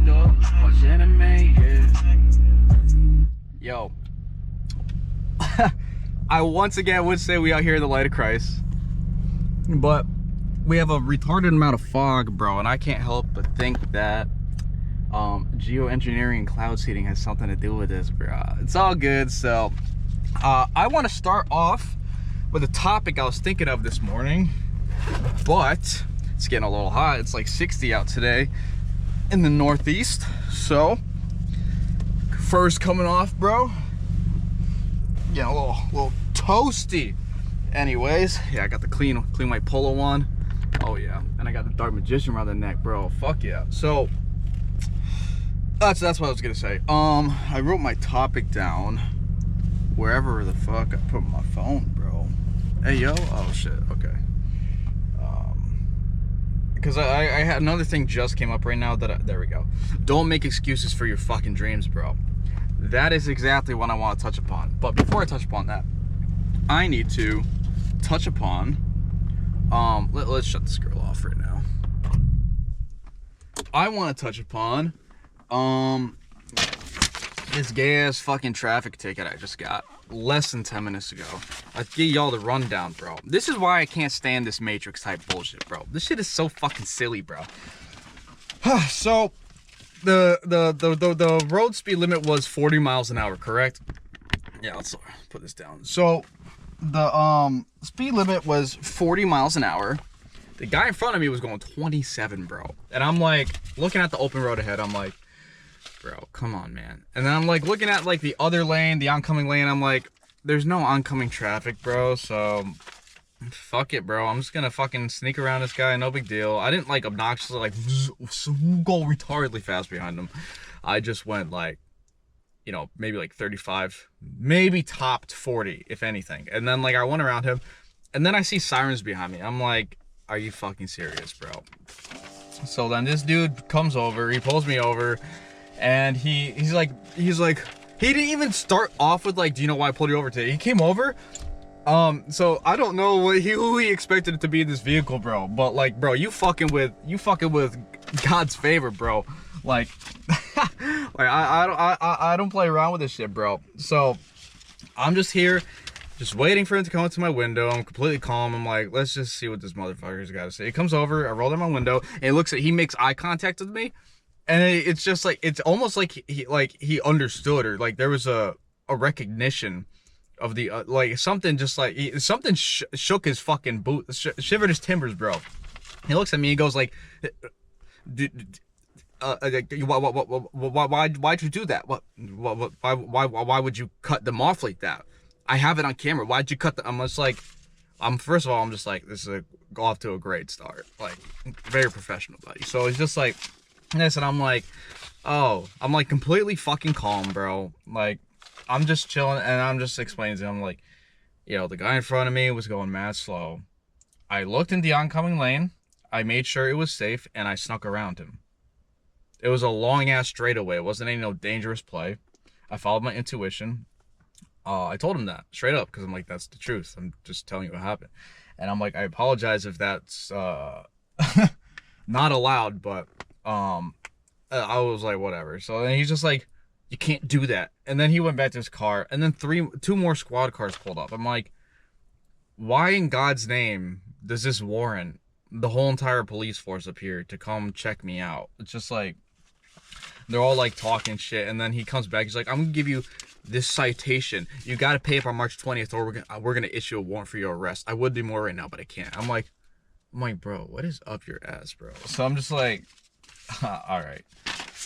window, watching anime, yeah. Yo. I once again would say we out here in the light of Christ. But we have a retarded amount of fog, bro, and I can't help but think that geoengineering and cloud seeding has something to do with this, bro. It's all good. So I want to start off with a topic I was thinking of this morning, but it's getting a little hot. It's like 60 out today in the Northeast. So first coming off, bro, getting a little toasty. Anyways, yeah, I got the clean white polo on. Oh yeah, and I got the Dark Magician around the neck, bro. Fuck yeah. So that's what I was gonna say. I wrote my topic down wherever the fuck I put my phone, bro. Hey yo, oh shit, okay. Because I had another thing just came up right now that there we go. Don't make excuses for your fucking dreams, bro. That is exactly what I want to touch upon. But before I touch upon that, I need to touch upon let's shut this girl off right now. I want to touch upon this gay ass fucking traffic ticket I just got less than 10 minutes ago. I'll give y'all the rundown, bro. This is why I can't stand this Matrix type bullshit, bro. This shit is so fucking silly, bro. So the road speed limit was 40 miles an hour, correct? Yeah, let's put this down. So the speed limit was 40 miles an hour. The guy in front of me was going 27, bro. And I'm like looking at the open road ahead. I'm like, bro, come on, man. And then I'm like looking at like the other lane, the oncoming lane. I'm like, there's no oncoming traffic, bro. So fuck it, bro. I'm just gonna fucking sneak around this guy. No big deal. I didn't like obnoxiously like go retardedly fast behind him. I just went like, you know, maybe like 35, maybe topped 40, if anything. And then like I went around him, and then I see sirens behind me. I'm like, are you fucking serious, bro? So then this dude comes over, he pulls me over, and he's like, he didn't even start off with like, do you know why I pulled you over today? He came over. So I don't know who he expected it to be in this vehicle, bro. But like, bro, you fucking with God's favor, bro. Like, like I don't play around with this shit, bro. So I'm just here, just waiting for him to come up to my window. I'm completely calm. I'm like, let's just see what this motherfucker's got to say. He comes over, I roll down my window, and he makes eye contact with me, and it's just like, it's almost like he understood, or like there was a recognition of the like something, just like something shook his fucking boot, shivered his timbers, bro. He looks at me, he goes like, why'd you do that? Why would you cut them off like that? I have it on camera. Why'd you cut them? I'm just like, first of all, I'm just like, this is off to a great start. Like, very professional, buddy. So it's just like this, and I'm like, oh, I'm like completely fucking calm, bro. Like, I'm just chilling, and I'm just explaining to him, like, yo, the guy in front of me was going mad slow. I looked in the oncoming lane, I made sure it was safe, and I snuck around him. It was a long ass straightaway. It wasn't any no dangerous play. I followed my intuition. I told him that straight up, because I'm like, that's the truth. I'm just telling you what happened. And I'm like, I apologize if that's not allowed, but I was like, whatever. So then he's just like, you can't do that. And then he went back to his car, and then two more squad cars pulled up. I'm like, why in God's name does this warrant the whole entire police force up here to come check me out? It's just like, they're all like talking shit, and then he comes back, he's like, I'm gonna give you this citation. You gotta pay up on March 20th, or we're gonna issue a warrant for your arrest. I would do more right now, but I can't. I'm like, bro, what is up your ass, bro? So I'm just like, all right.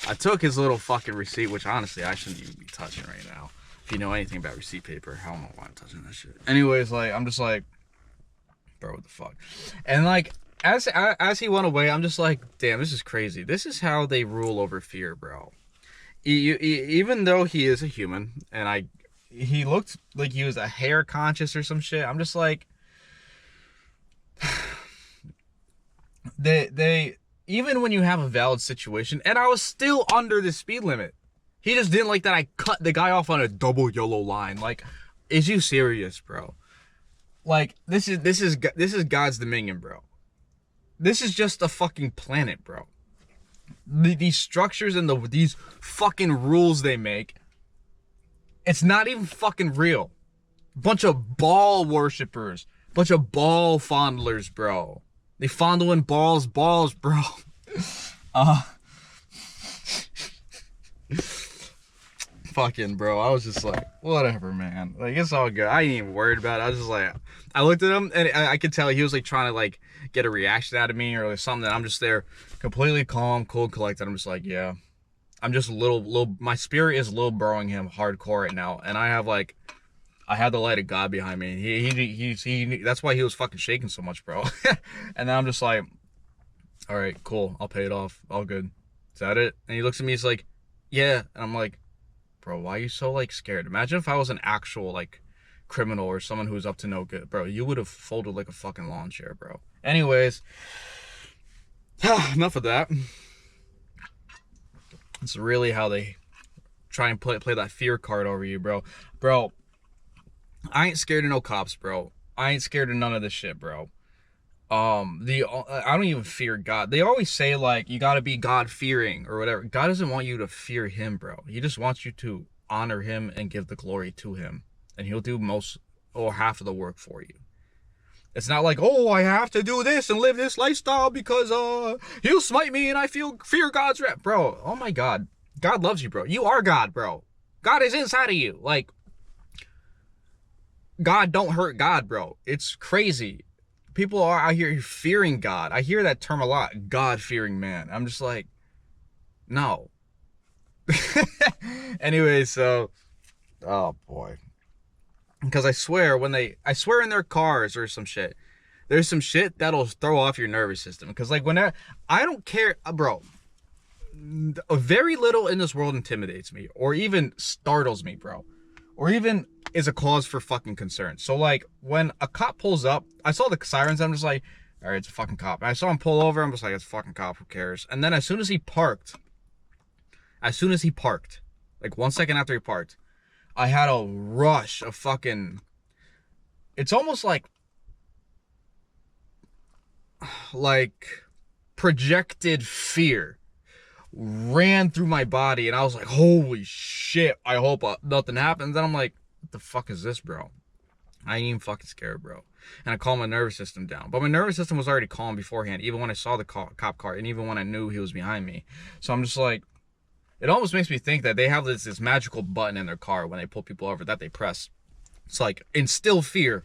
I took his little fucking receipt, which honestly I shouldn't even be touching right now. If you know anything about receipt paper, I don't know why I'm touching that shit. Anyways, like, I'm just like, bro, what the fuck? And like, as he went away, I'm just like, damn, this is crazy. This is how they rule over fear, bro. Even though he is a human, and he looked like he was a hair conscious or some shit, I'm just like, they even when you have a valid situation, and I was still under the speed limit, he just didn't like that I cut the guy off on a double yellow line. Like, is you serious, bro? Like, this is God's dominion, bro. This is just a fucking planet, bro. these structures and these fucking rules they make, it's not even fucking real. Bunch of ball worshippers, bunch of ball fondlers, bro. They fondling balls, bro. Fucking bro, I was just like, whatever, man. Like, it's all good. I ain't even worried about it. I was just like, I looked at him and I could tell he was like trying to like get a reaction out of me or like something. I'm just there, completely calm, cool, collected. I'm just like, yeah, I'm just a little. My spirit is little broing him hardcore right now, and I had the light of God behind me. He that's why he was fucking shaking so much, bro. And then I'm just like, all right, cool. I'll pay it off. All good. Is that it? And he looks at me. He's like, yeah. And I'm like, bro, why are you so like scared? Imagine if I was an actual like criminal or someone who was up to no good, bro. You would have folded like a fucking lawn chair, bro. Anyways, enough of that. It's really how they try and play that fear card over you, bro. Bro, I ain't scared of no cops, bro. I ain't scared of none of this shit, bro. I don't even fear God. They always say like you gotta be God fearing or whatever. God doesn't want you to fear him, bro. He just wants you to honor him and give the glory to him, and he'll do most or half of the work for you. It's not like, oh, I have to do this and live this lifestyle because he'll smite me and I fear God's wrath, bro. Oh my God, God loves you, bro. You are God, bro. God is inside of you. Like, God don't hurt God, bro. It's crazy. People are out here fearing God. I hear that term a lot. God-fearing man. I'm just like, no. Anyway, so, oh boy. Because I swear in their cars or some shit, there's some shit that'll throw off your nervous system. Because like I don't care, bro. Very little in this world intimidates me or even startles me, bro. Or even is a cause for fucking concern. So like when a cop pulls up, I saw the sirens, I'm just like, all right, it's a fucking cop. And I saw him pull over, I'm just like, it's a fucking cop, who cares? And then as soon as he parked, like 1 second after he parked, I had a rush of fucking, it's almost like projected fear ran through my body, and I was like, holy shit, I hope nothing happens. And I'm like, what the fuck is this, bro? I ain't even fucking scared, bro. And I calmed my nervous system down. But my nervous system was already calm beforehand, even when I saw the cop car, and even when I knew he was behind me. So I'm just like, it almost makes me think that they have this magical button in their car when they pull people over that they press. It's like, instill fear.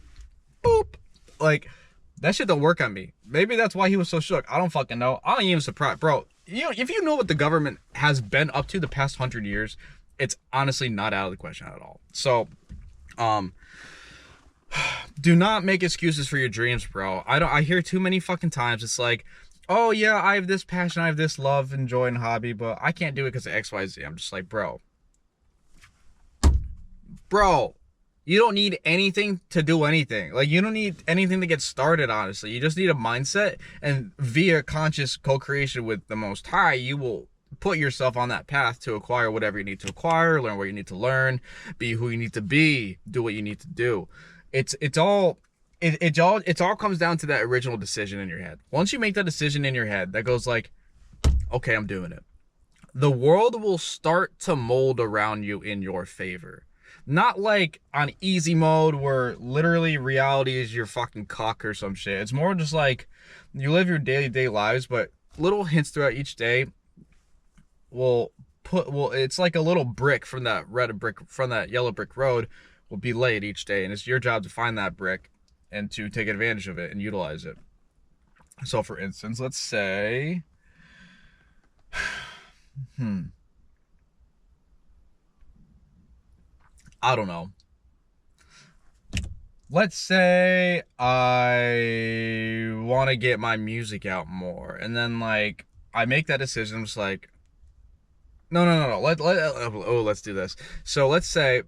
Boop. Like, that shit don't work on me. Maybe that's why he was so shook. I don't fucking know. I ain't even surprised, bro. You know, if you know what the government has been up to the past 100 years, it's honestly not out of the question at all. So, do not make excuses for your dreams, bro. I hear too many fucking times. It's like, oh yeah, I have this passion, I have this love and joy and hobby, but I can't do it because of XYZ. I'm just like, bro, you don't need anything to do anything. Like, you don't need anything to get started, honestly. You just need a mindset, and via conscious co-creation with the Most High, you will put yourself on that path to acquire whatever you need to acquire, learn what you need to learn, be who you need to be, do what you need to do. It all comes down to that original decision in your head. Once you make that decision in your head that goes like, okay, I'm doing it, the world will start to mold around you in your favor. Not like on easy mode where literally reality is your fucking cock or some shit. It's more just like you live your day-to-day lives, but little hints throughout each day it's like a little brick from that yellow brick road will be laid each day, and it's your job to find that brick and to take advantage of it and utilize it. So for instance, let's say I don't know. Let's say I want to get my music out more, and then like I make that decision. I'm just like, no. Let's do this. So let's say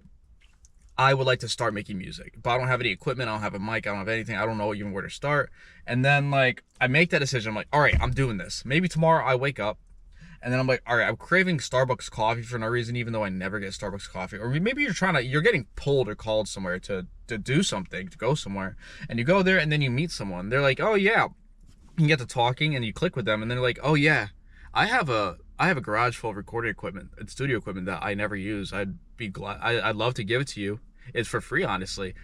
I would like to start making music, but I don't have any equipment. I don't have a mic. I don't have anything. I don't know even where to start. And then like I make that decision. I'm like, all right, I'm doing this. Maybe tomorrow I wake up, and then I'm like, all right, I'm craving Starbucks coffee for no reason, even though I never get Starbucks coffee. Or maybe you're getting pulled or called somewhere to do something, to go somewhere. And you go there and then you meet someone. They're like, oh yeah. You get to talking and you click with them and they're like, oh yeah, I have a I have a garage full of recording equipment and studio equipment that I never use. I'd be glad. I'd love to give it to you. It's for free, honestly.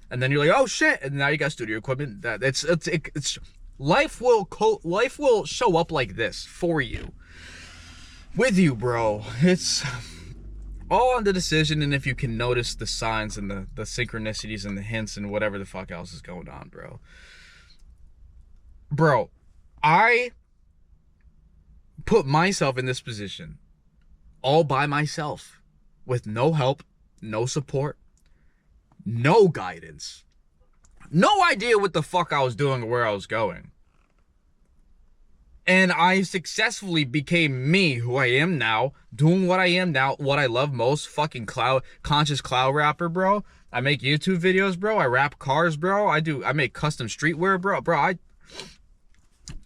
And then you're like, oh shit, and now you got studio equipment. That it's life will show up like this for you, with you, bro. It's all on the decision, and if you can notice the signs and the synchronicities and the hints and whatever the fuck else is going on, bro. Bro, I put myself in this position all by myself with no help, no support, no guidance, no idea what the fuck I was doing or where I was going. And I successfully became me, who I am now, doing what I am now, what I love most, fucking conscious cloud rapper, bro. I make YouTube videos, bro. I rap cars, bro. I make custom streetwear, bro.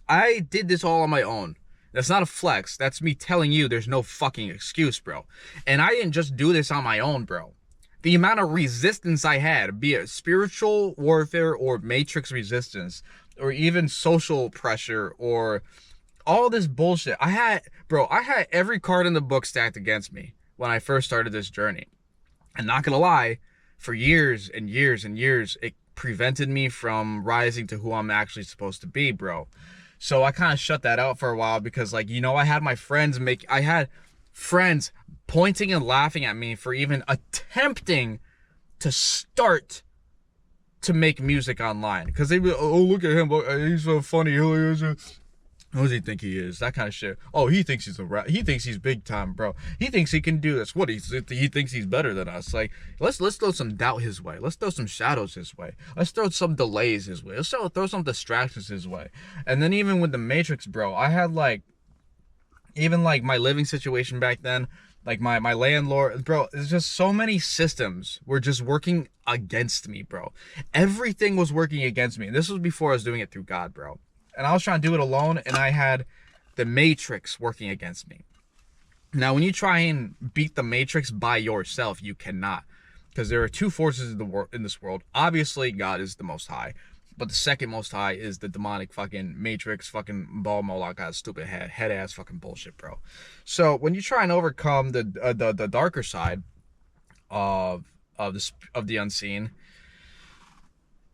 I did this all on my own. That's not a flex. That's me telling you there's no fucking excuse, bro. And I didn't just do this on my own, bro. The amount of resistance I had, be it spiritual warfare or matrix resistance, or even social pressure, or all this bullshit. I had every card in the book stacked against me when I first started this journey. And not gonna lie, for years and years and years, it prevented me from rising to who I'm actually supposed to be, bro. So I kind of shut that out for a while because, like, you know, I had friends pointing and laughing at me for even attempting to start to make music online. Because they be, oh, look at him, he's so funny. Who does he think he is? That kind of shit. Oh, he thinks he thinks he's big time, bro. He thinks he can do this. What, he thinks he's better than us. Like, let's throw some doubt his way. Let's throw some shadows his way. Let's throw some delays his way. Let's throw some distractions his way. And then even with the Matrix, bro, I had even my living situation back then, like my landlord, bro, there's just so many systems were just working against me, bro. Everything was working against me. And this was before I was doing it through God, bro. And I was trying to do it alone, and I had the Matrix working against me. Now, when you try and beat the Matrix by yourself, you cannot. Because there are two forces in this world. Obviously, God is the most high. But the second most high is the demonic fucking Matrix, fucking Baal Moloch, stupid head-ass fucking bullshit, bro. So, when you try and overcome the darker side of the unseen,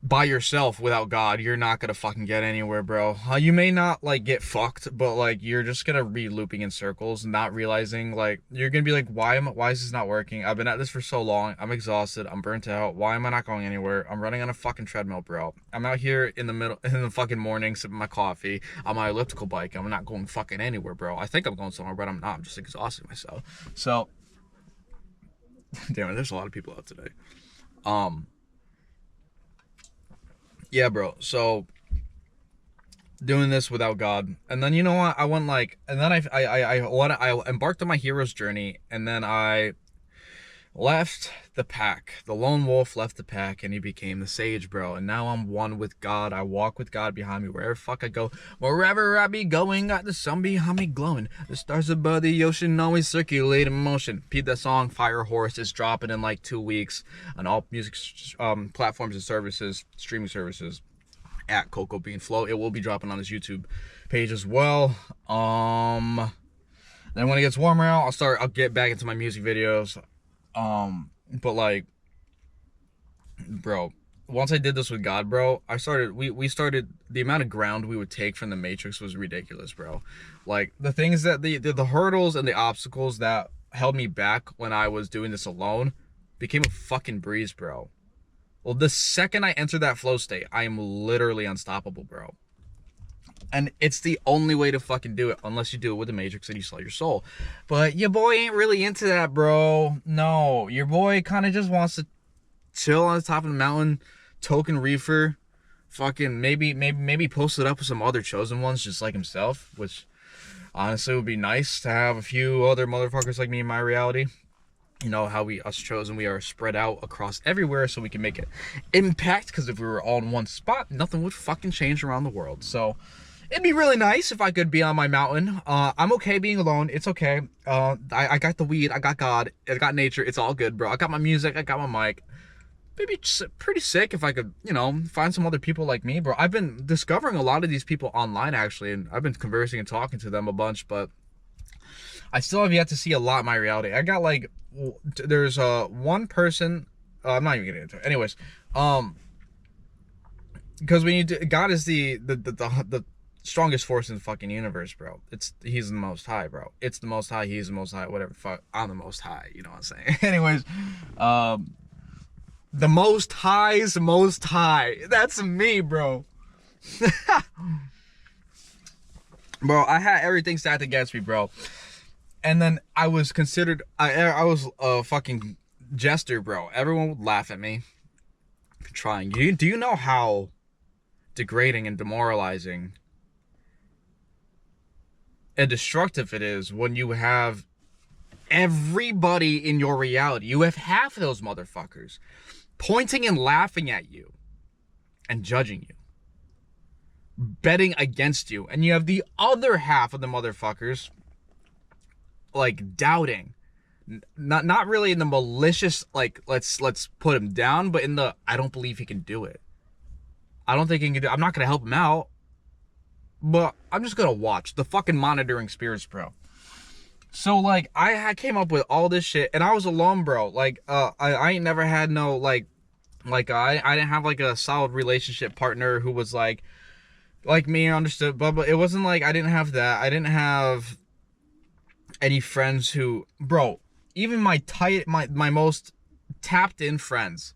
by yourself without God, you're not gonna fucking get anywhere, bro. You may not like get fucked, but like you're just gonna be looping in circles, not realizing, like, you're gonna be like, why is this not working? I've been at this for so long. I'm exhausted. I'm burnt out. Why am I not going anywhere? I'm running on a fucking treadmill, bro. I'm out here in the fucking morning sipping my coffee on my elliptical bike. I'm not going fucking anywhere, bro. I think I'm going somewhere, but I'm not. I'm just exhausting myself. So, damn it, there's a lot of people out today. Yeah, bro. So doing this without God, and then, you know what? I went and then I embarked on my hero's journey, and then I left the pack. The lone wolf left the pack, and he became the sage, bro. And now I'm one with God. I walk with God behind me wherever fuck I go. Wherever I be going, got the sun behind me glowing. The stars above the ocean always circulate in motion. Peep that song, Fire Horse, is dropping in like 2 weeks on all music platforms and services, streaming services, at Cocoa Bean Flow. It will be dropping on this YouTube page as well. Then when it gets warmer out, I'll get back into my music videos. But like, bro, once I did this with God, bro, we started, the amount of ground we would take from the Matrix was ridiculous, bro. Like, the things that the hurdles and the obstacles that held me back when I was doing this alone became a fucking breeze, bro. Well, the second I enter that flow state, I am literally unstoppable, bro. And it's the only way to fucking do it, unless you do it with the Matrix and you sell your soul. But your boy ain't really into that, bro. No, your boy kind of just wants to chill on the top of the mountain, token reefer, fucking maybe post it up with some other chosen ones just like himself, which honestly would be nice to have a few other motherfuckers like me in my reality. You know how us chosen, we are spread out across everywhere so we can make an impact, because if we were all in one spot, nothing would fucking change around the world. So it'd be really nice if I could be on my mountain. I'm okay being alone. It's okay. I got the weed. I got God. I got nature. It's all good, bro. I got my music. I got my mic. Maybe pretty sick if I could, you know, find some other people like me, bro. I've been discovering a lot of these people online, actually, and I've been conversing and talking to them a bunch, but I still have yet to see a lot in my reality. I got like, there's one person. I'm not even getting into it. Anyways, because when you do, God is the strongest force in the fucking universe, bro. He's the most high, bro. It's the most high. He's the most high. Whatever. Fuck. I'm the most high. You know what I'm saying? Anyways, the most high's most high. That's me, bro. Bro, I had everything stacked against me, bro. And then I was considered, I was a fucking jester, bro. Everyone would laugh at me for trying. Do you know how degrading and demoralizing and destructive it is when you have everybody in your reality? You have half of those motherfuckers pointing and laughing at you and judging you, betting against you, and you have the other half of the motherfuckers like doubting, not really in the malicious like let's put him down, but in the I don't believe he can do it. I don't think he can do it. I'm not gonna help him out, but I'm just gonna watch the fucking monitoring spirits, bro. So like I came up with all this shit, and I was alone, bro. Like I ain't never had no like I didn't have like a solid relationship partner who was like me, understood, but it wasn't like I didn't have that. I didn't have any friends who, bro, even my most tapped in friends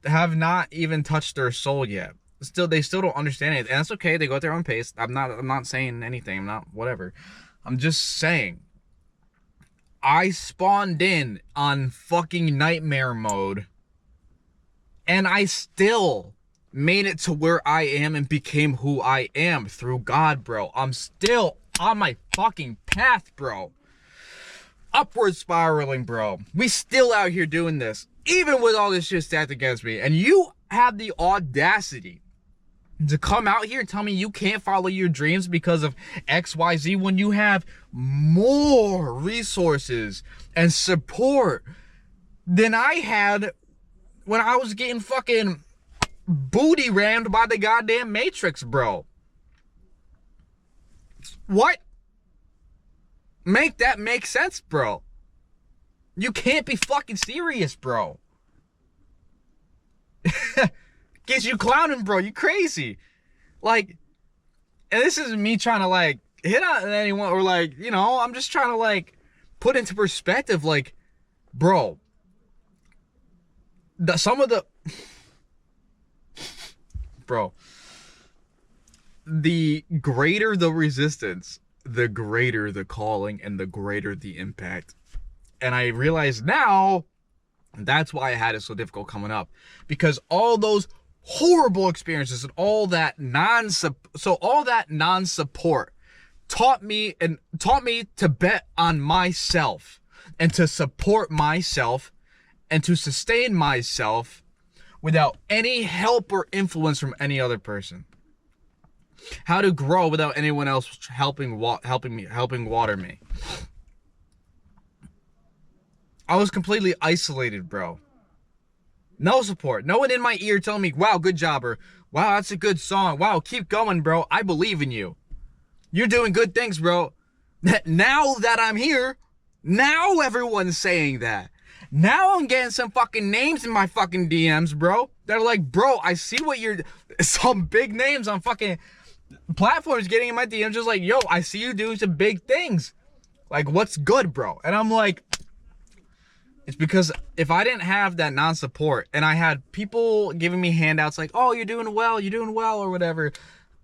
have not even touched their soul yet. They still don't understand it, and that's okay. They go at their own pace. I'm not saying anything. I'm not whatever. I'm just saying I spawned in on fucking nightmare mode, and I still made it to where I am and became who I am through God, bro. I'm still on my fucking path, bro. Upward spiraling, bro. We still out here doing this, even with all this shit stacked against me. And you have the audacity to come out here and tell me you can't follow your dreams because of XYZ when you have more resources and support than I had when I was getting fucking booty rammed by the goddamn Matrix, bro. What? Make that make sense, bro. You can't be fucking serious, bro. Get you clowning, bro. You crazy. Like, and this isn't me trying to like hit on anyone or like, you know, I'm just trying to like put into perspective, like, bro, bro, the greater the resistance, the greater the calling, and the greater the impact. And I realize now that's why I had it so difficult coming up, because all those horrible experiences and all that non-support taught me to bet on myself and to support myself and to sustain myself without any help or influence from any other person. How to grow without anyone else helping water me. I was completely isolated, bro. No support. No one in my ear telling me, wow, good job, or wow, that's a good song. Wow, keep going, bro. I believe in you. You're doing good things, bro. Now that I'm here, now everyone's saying that. Now I'm getting some fucking names in my fucking DMs, bro. They're like, bro, I see what you're... Some big names on fucking platforms getting in my DMs just like, yo, I see you doing some big things. Like, what's good, bro? And I'm like... It's because if I didn't have that non-support and I had people giving me handouts like, oh, you're doing well, or whatever,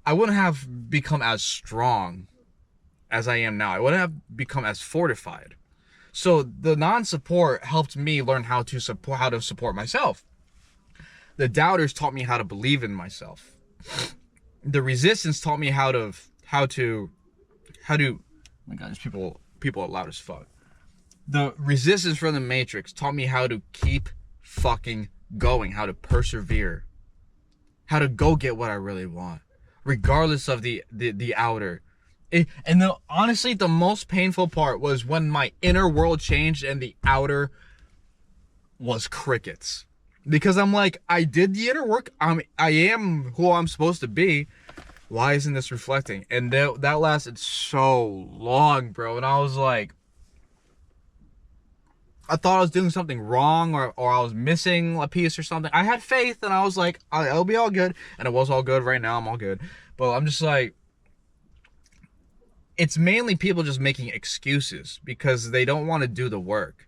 I wouldn't have become as strong as I am now. I wouldn't have become as fortified. So the non-support helped me learn how to support myself. The doubters taught me how to believe in myself. The resistance taught me how to oh my god, there's people are loud as fuck. The resistance from the Matrix taught me how to keep fucking going, how to persevere, how to go get what I really want, regardless of the outer. Honestly, the most painful part was when my inner world changed and the outer was crickets. Because I'm like, I did the inner work. I am who I'm supposed to be. Why isn't this reflecting? And that lasted so long, bro. And I was like, I thought I was doing something wrong, or I was missing a piece or something. I had faith, and I was like, it'll be all good. And it was all good. Right now, I'm all good. But I'm just like, it's mainly people just making excuses because they don't want to do the work.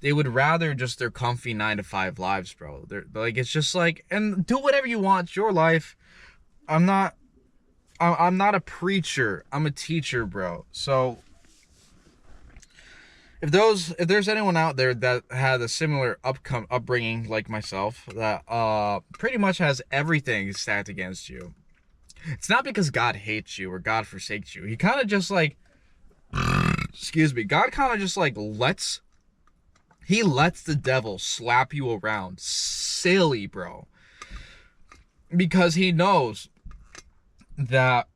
They would rather just their comfy 9 to 5 lives, bro. They're like, it's just like, and do whatever you want. It's your life. I'm not a preacher. I'm a teacher, bro. So if there's anyone out there that had a similar upbringing like myself, that pretty much has everything stacked against you, it's not because God hates you or God forsakes you. He kind of just like, excuse me, God kind of just like lets the devil slap you around silly, bro, because he knows that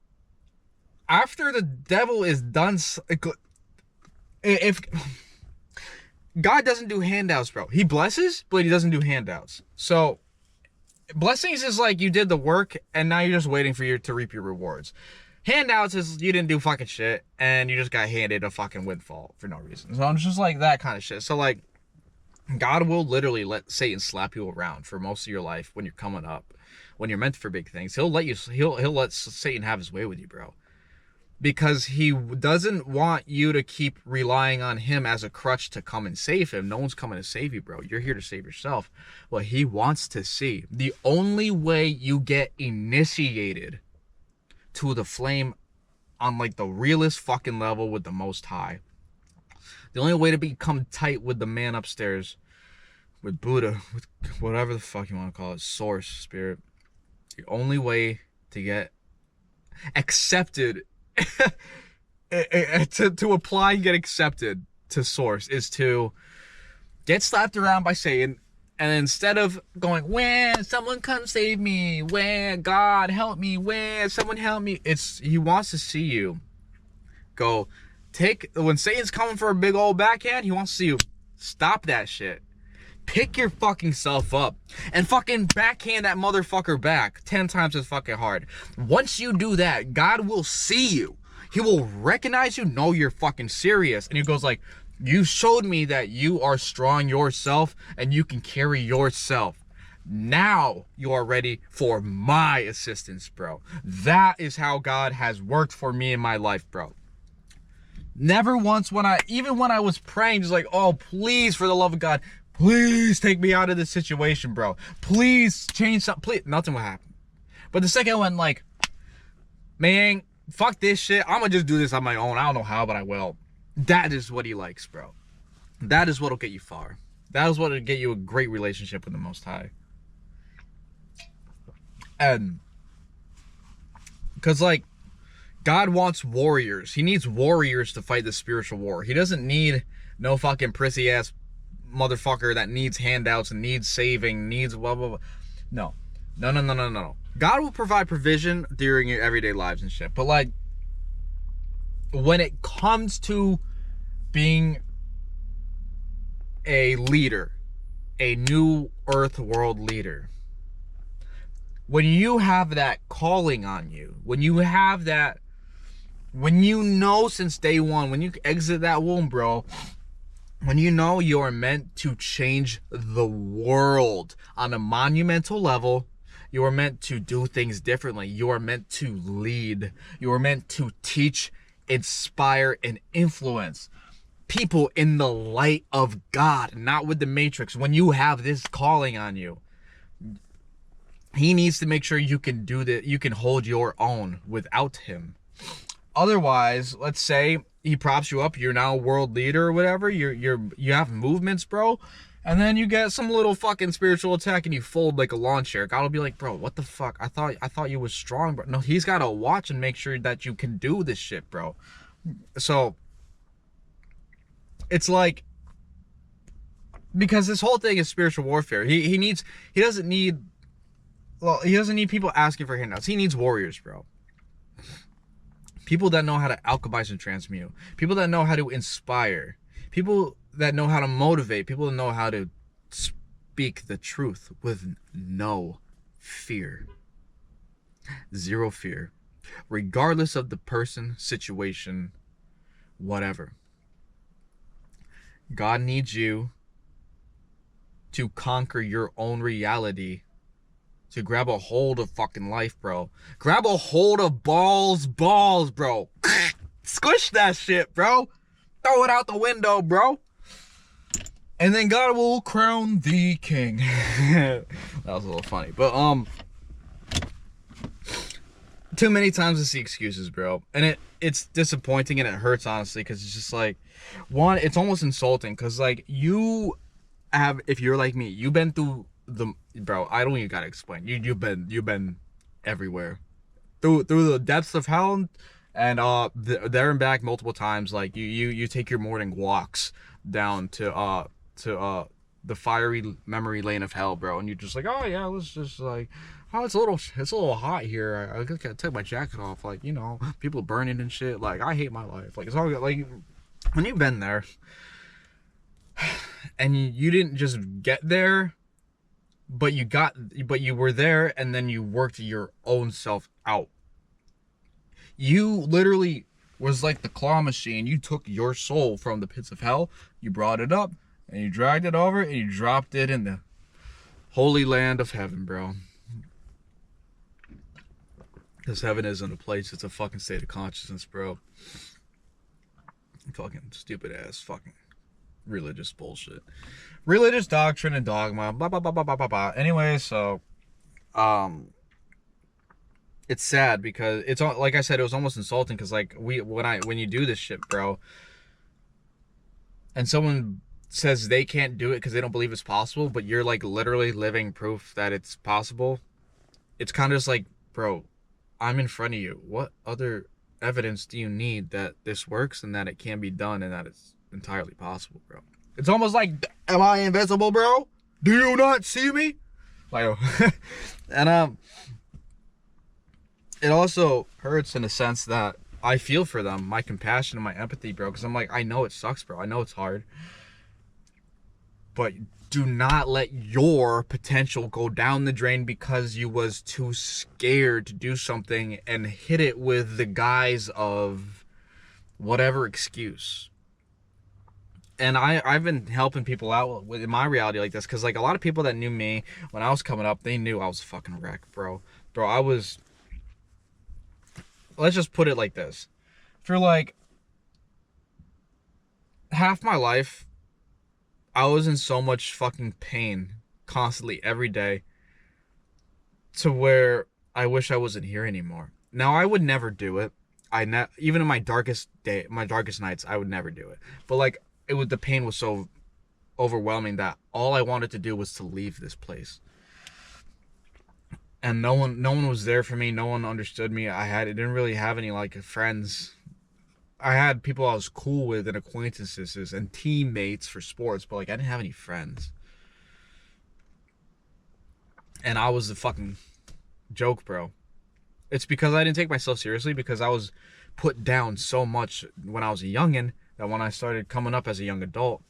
after the devil is done, if God doesn't do handouts, bro, he blesses, but he doesn't do handouts. So blessings is like you did the work and now you're just waiting for you to reap your rewards. Handouts is you didn't do fucking shit and you just got handed a fucking windfall for no reason. So I'm just like that kind of shit. So like, God will literally let Satan slap you around for most of your life when you're coming up, when you're meant for big things. He'll let Satan have his way with you, bro, because he doesn't want you to keep relying on him as a crutch to come and save him. No one's coming to save you, bro. You're here to save yourself. What he wants to see, the only way you get initiated to the flame on like the realest fucking level with the Most High, the only way to become tight with the man upstairs, with Buddha, with whatever the fuck you want to call it, source, spirit, the only way to get accepted to apply and get accepted to source is to get slapped around by Satan, and instead of going, when someone come save me, when God help me, when someone help me, he wants to see you go when Satan's coming for a big old backhand, he wants to see you stop that shit, pick your fucking self up, and fucking backhand that motherfucker back 10 times as fucking hard. Once you do that, God will see you. He will recognize you, know you're fucking serious, and he goes like, you showed me that you are strong yourself and you can carry yourself. Now you are ready for my assistance, bro. That is how God has worked for me in my life, bro. Never once even when I was praying, just like, oh, please, for the love of God, please take me out of this situation, bro. Please change something. Please, nothing will happen. But the second one, like, man, fuck this shit. I'm gonna just do this on my own. I don't know how, but I will. That is what he likes, bro. That is what'll get you far. That is what'll get you a great relationship with the Most High. And because, like, God wants warriors. He needs warriors to fight the spiritual war. He doesn't need no fucking prissy ass motherfucker that needs handouts and needs saving, needs blah blah blah. No. God will provide provision during your everyday lives and shit. But like, when it comes to being a leader, a new earth world leader, when you have that calling on you, when you have that, when you know since day one, when you exit that womb, bro, when you know you're meant to change the world on a monumental level, you are meant to do things differently. You are meant to lead. You are meant to teach, inspire, and influence people in the light of God, not with the Matrix. When you have this calling on you, he needs to make sure you can do that. You can hold your own without him. Otherwise, let's say he props you up, you're now a world leader or whatever, you have movements, bro, and then you get some little fucking spiritual attack and you fold like a lawn chair. God will be like, bro, what the fuck? I thought you was strong, bro. No, he's got to watch and make sure that you can do this shit, bro. So it's like, because this whole thing is spiritual warfare. He doesn't need people asking for handouts. He needs warriors, bro. People that know how to alchemize and transmute. People that know how to inspire. People that know how to motivate. People that know how to speak the truth with no fear. Zero fear. regardless of the person, situation, whatever. God needs you to conquer your own reality, to grab a hold of fucking life, bro. Grab a hold of balls, bro. Squish that shit, bro. Throw it out the window, bro. And then God will crown thee king. That was a little funny. But, too many times I see excuses, bro. And it's disappointing and it hurts, honestly, because it's just like, one, it's almost insulting. Because, like, you have, if you're like me, you've been through bro, I don't even gotta explain. You've been everywhere. Through the depths of hell and there and back multiple times. Like, you take your morning walks down to the fiery memory lane of hell, bro, and you're just like, oh yeah, let's just like, oh, it's a little hot here. I gotta take my jacket off. Like, you know, people burning and shit. Like, I hate my life. Like, it's all like, when you've been there and you didn't just get there, but you were there, and then you worked your own self out. You literally was like the claw machine. You took your soul from the pits of hell, you brought it up, and you dragged it over, and you dropped it in the holy land of heaven, bro. Because heaven isn't a place, it's a fucking state of consciousness, bro. Fucking stupid ass fucking religious bullshit. Religious doctrine and dogma, blah, blah, blah, blah, blah, blah, blah. Anyway, so, it's sad because it's, like I said, it was almost insulting because, like, when you do this shit, bro, and someone says they can't do it because they don't believe it's possible, but you're, like, literally living proof that it's possible, it's kind of just like, bro, I'm in front of you. What other evidence do you need that this works and that it can be done and that it's entirely possible, bro? It's almost like, am I invisible, bro? Do you not see me? Like, and it also hurts in a sense that I feel for them, my compassion and my empathy, bro, because I'm like, I know it sucks, bro. I know it's hard, but do not let your potential go down the drain because you was too scared to do something and hit it with the guise of whatever excuse. And I've been helping people out with my reality like this because, like, a lot of people that knew me when I was coming up, they knew I was a fucking wreck, bro. Bro, I was, let's just put it like this. For, like, half my life, I was in so much fucking pain constantly every day to where I wish I wasn't here anymore. Now, I would never do it. Even in my darkest nights, I would never do it. But, like, the pain was so overwhelming that all I wanted to do was to leave this place. And no one was there for me. No one understood me. I didn't really have any, like, friends. I had people I was cool with and acquaintances and teammates for sports, but, like, I didn't have any friends. And I was the fucking joke, bro. It's because I didn't take myself seriously, because I was put down so much when I was a youngin' that when I started coming up as a young adult,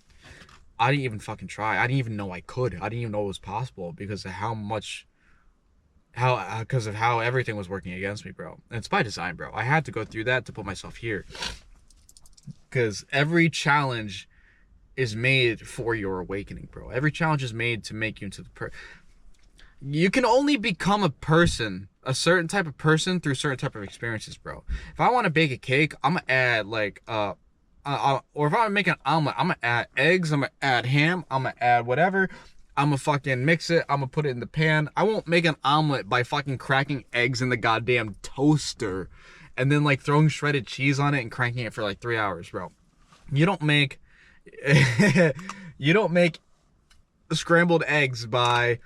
I didn't even fucking try. I didn't even know I could. I didn't even know it was possible because of because of how everything was working against me, bro. And it's by design, bro. I had to go through that to put myself here. Because every challenge is made for your awakening, bro. Every challenge is made to make you into the you can only become a person, a certain type of person, through certain type of experiences, bro. If I want to bake a cake, I'm gonna add, like, or if I want to make an omelet, I'm gonna add eggs, I'm gonna add ham, I'm gonna add whatever. I'm gonna fucking mix it, I'm gonna put it in the pan. I won't make an omelet by fucking cracking eggs in the goddamn toaster and then, like, throwing shredded cheese on it and cranking it for, like, 3 hours, bro. You don't make scrambled eggs by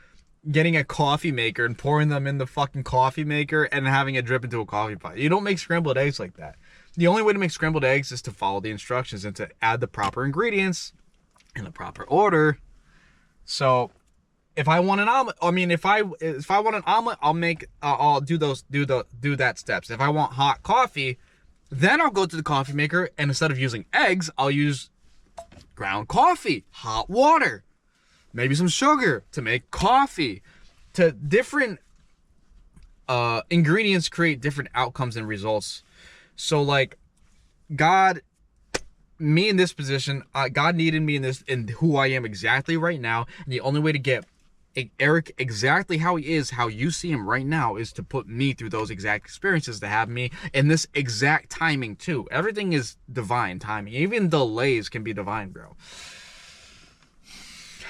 getting a coffee maker and pouring them in the fucking coffee maker and having it drip into a coffee pot. You don't make scrambled eggs like that. The only way to make scrambled eggs is to follow the instructions and to add the proper ingredients in the proper order. So, if I want an omelet, if I want an omelet, I'll do that steps. If I want hot coffee, then I'll go to the coffee maker, and instead of using eggs, I'll use ground coffee, hot water, maybe some sugar to make coffee, to different ingredients create different outcomes and results. So like God, me in this position, God needed me in who I am exactly right now. And the only way to get Eric exactly how he is, how you see him right now, is to put me through those exact experiences, to have me in this exact timing too. Everything is divine timing. Even delays can be divine, bro.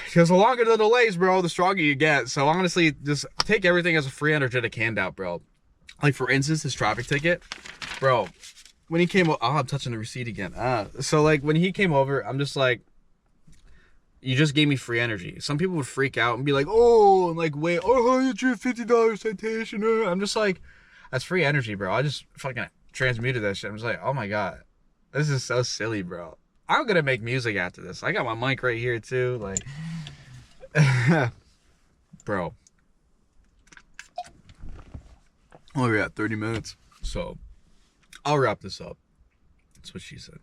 Because the longer the delays, bro, the stronger you get. So honestly, just take everything as a free energetic handout, bro. Like for instance, this traffic ticket, bro. When he came over, oh, I'm touching the receipt again. So like when he came over, I'm just like, you just gave me free energy. Some people would freak out and be like, oh, and like, wait, oh, $150 citation. I'm just like, that's free energy, bro. I just fucking transmuted that shit. I'm just like, oh my God, this is so silly, bro. I'm gonna make music after this. I got my mic right here too. Like, bro. Oh, we're at 30 minutes. So I'll wrap this up. That's what she said.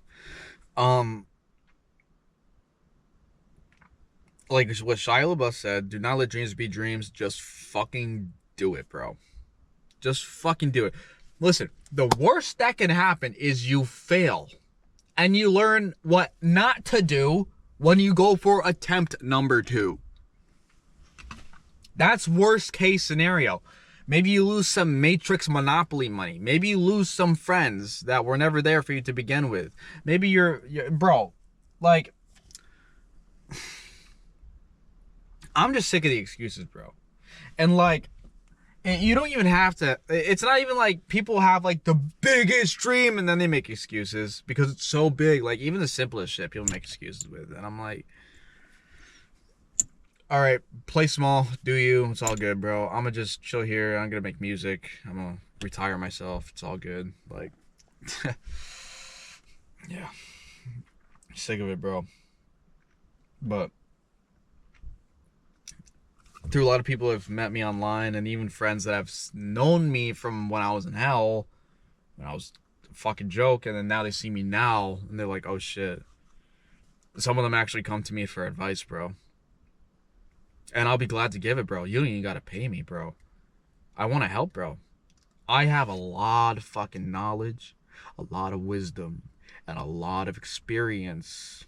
Like what Shia LaBeouf said, do not let dreams be dreams. Just fucking do it, bro. Just fucking do it. Listen, the worst that can happen is you fail. And you learn what not to do when you go for attempt number 2. That's worst case scenario. Maybe you lose some Matrix Monopoly money. Maybe you lose some friends that were never there for you to begin with. Maybe you're bro, like, I'm just sick of the excuses, bro. And like, you don't even have to, it's not even like people have like the biggest dream and then they make excuses because it's so big. Like even the simplest shit people make excuses with. And I'm like, all right, play small, do you, it's all good, bro. I'm gonna just chill here. I'm gonna make music. I'm gonna retire myself. It's all good. Like, yeah, sick of it, bro. But through a lot of people who have met me online and even friends that have known me from when I was in hell, when I was a fucking joke, and then now they see me now and they're like, oh shit. Some of them actually come to me for advice, bro. And I'll be glad to give it, bro. You don't even gotta pay me, bro. I want to help, bro. I have a lot of fucking knowledge, a lot of wisdom, and a lot of experience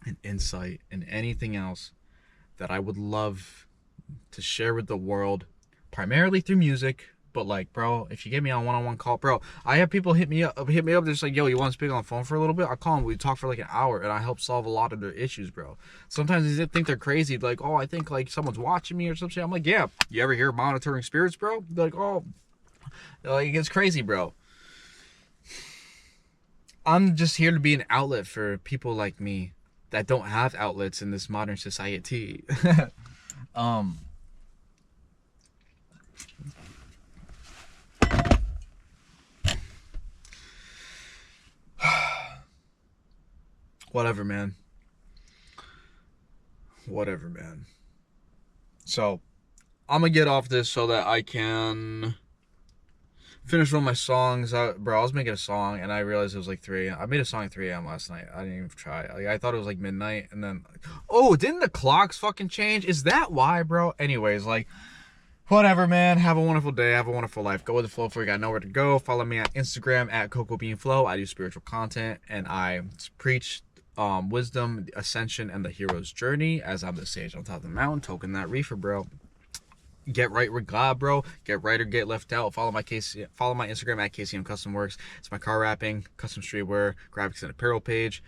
and insight and anything else that I would love to share with the world, primarily through music. But like, bro, if you get me on one-on-one call, bro, I have people hit me up. They're just like, yo, you want to speak on the phone for a little bit? I call them, we talk for like an hour, and I help solve a lot of their issues, bro. Sometimes they think they're crazy, like, oh, I think like someone's watching me or something. I'm like, yeah, you ever hear monitoring spirits, bro? They're like, oh, like it's crazy, bro. I'm just here to be an outlet for people like me that don't have outlets in this modern society. Whatever, man. Whatever, man. So, I'm gonna get off this so that I can finish one of my songs. Bro, I was making a song and I realized it was like 3 a.m. I made a song at 3 a.m. last night. I didn't even try. Like, I thought it was like midnight, and then, oh, didn't the clocks fucking change? Is that why, bro? Anyways, like, whatever, man. Have a wonderful day. Have a wonderful life. Go with the flow for you got nowhere to go. Follow me on Instagram at CocoBeanFlow. I do spiritual content and I preach wisdom, ascension, and the hero's journey as I'm the sage on top of the mountain, token that reefer, bro. Get right with God, bro. Get right or get left out. Follow my Instagram at KCM Custom Works. It's my car wrapping, custom streetwear, graphics, and apparel page.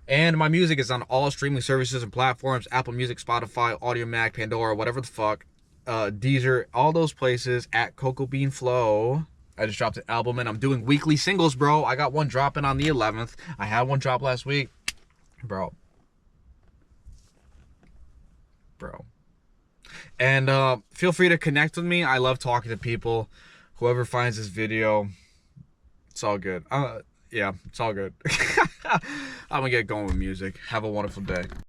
And my music is on all streaming services and platforms: Apple Music, Spotify, Audiomack, Pandora, whatever the fuck, Deezer, all those places at Coco Bean Flow. I just dropped an album and I'm doing weekly singles, bro. I got one dropping on the 11th. I had one drop last week, bro. And feel free to connect with me. I love talking to people. Whoever finds this video, it's all good. Yeah, it's all good. I'm gonna get going with music. Have a wonderful day.